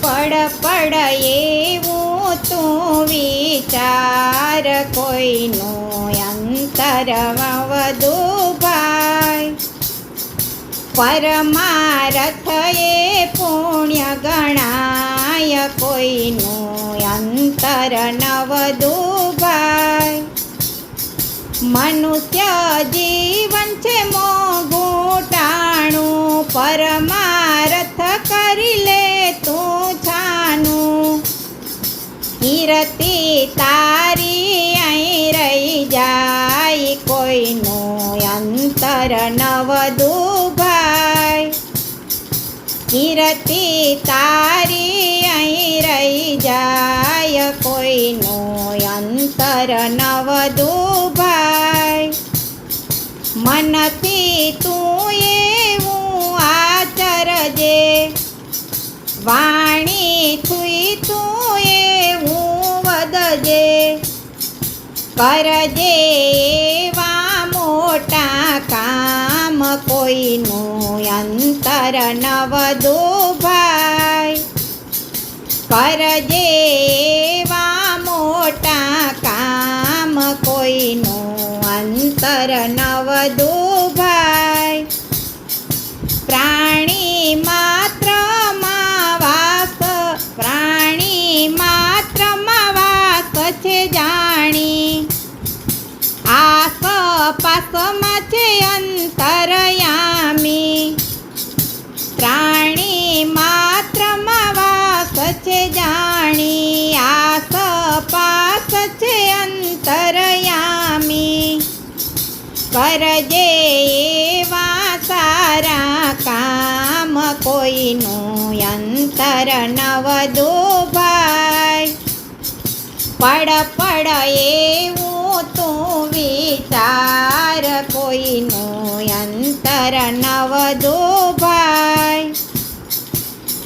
પડ એવું તું વિચાર, કોઈનું અંતર વધુ ભાઈ. પરમારથ એ પુણ્ય ગણાય, કોઈનું અંતર ન વધુ ભાઈ. મનુષ્ય જીવન છે મોંઘું ટાણું, પરમારથ કરી લે તું છાનું. કીર્તિ તારી અહીં રહી જાય, કોઈનું અંતર ન વધુ ભાઈ. કીર્તિ તારી અહીં રહી જાય, કોઈનું અંતર ન વધુ ભાઈ. મનથી તું એવું આચરજે, વાણીથી તું એવું વધજે. કરજે એવા મોટા કામ, કોઈનું અંતર ન વધુ ભાઈ. કરજે એવા મોટા કામ, કોઈનું અંતર ન વધુ ભાઈ. પ્રાણી માત્રમાં વાસ, પ્રાણી માત્રમાં વાસ છે જાણી. આસપાસમાં છે અંતરયામી, પ્રાણી માત્રમાં વાસ છે જાણી. આસપાસ છે અંતરયામી. કરજે એવા સારા કામ, કોઈનું અંતર ન વધુ ભાઈ. પડ એવું તું વિચાર, કોઈનું અંતર ન વધુ ભાઈ.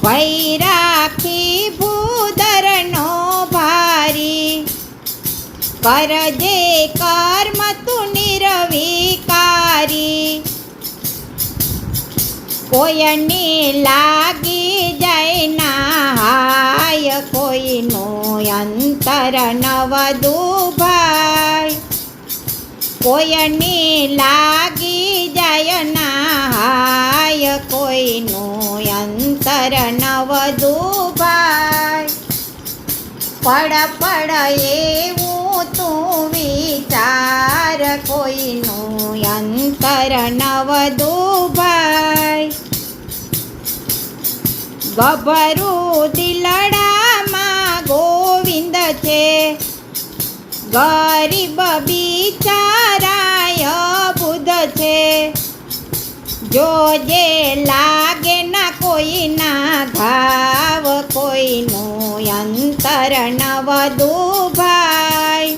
વૈરાખી ભૂદરનો ભારી, કરજે કર્મ તું નિર્વિકારી. કોઈની લાગી જાય નાહાય, કોઈનું અંતર ન વધુ ભાઈ. કોઈની લાગી જાય નાહાય, કોઈનું અંતર ન વધુ ભાઈ. પડ એવું તું વિચાર, કોઈનું અંતર ન વધુ ભાઈ. ગભરું દિલડામાં ગોવિંદ છે, ગરીબ બિચારાય બુધ છે. જોજે લાગે ના કોઈના ઘાવ, કોઈનું અંતર ન વધુ ભાઈ.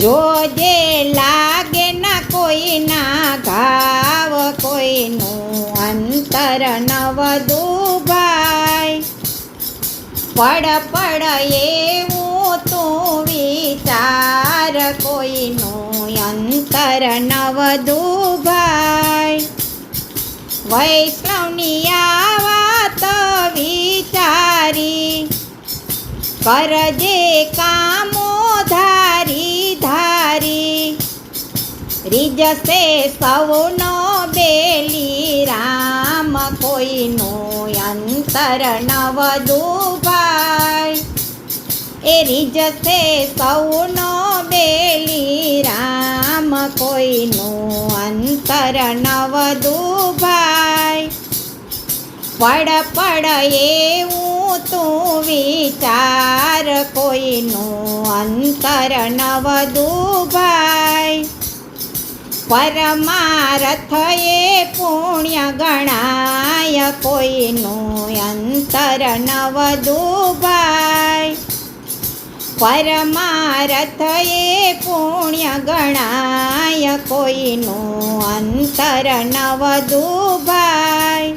જોજે લાગે ના કોઈના ઘાવ, કોઈનું અંતર ન વધુ ભાઈ. પડ એવું તું વિચાર, કોઈનું અંતર ન વધુ ભાઈ. વૈષ્ણવની આ વાત વિચારી, કરજે કામો ધારી ધારી. રીજશે સૌનો બેલી રામ, કોઈનું અંતર ન વધુ ભાઈ. એ રીજશે સૌનો બેલી રામ, કોઈનું અંતર ન વધુ ભાઈ. પડ એવું તું વિચાર, કોઈનું અંતર ન વધુ ભાઈ. પરમારથ એ પુણ્ય ગણાય, કોઈનું અંતર ન વધુ ભાઈ. પરમારથ એ પુણ્ય ગણાય, કોઈનું અંતર ન વધુ ભાઈ.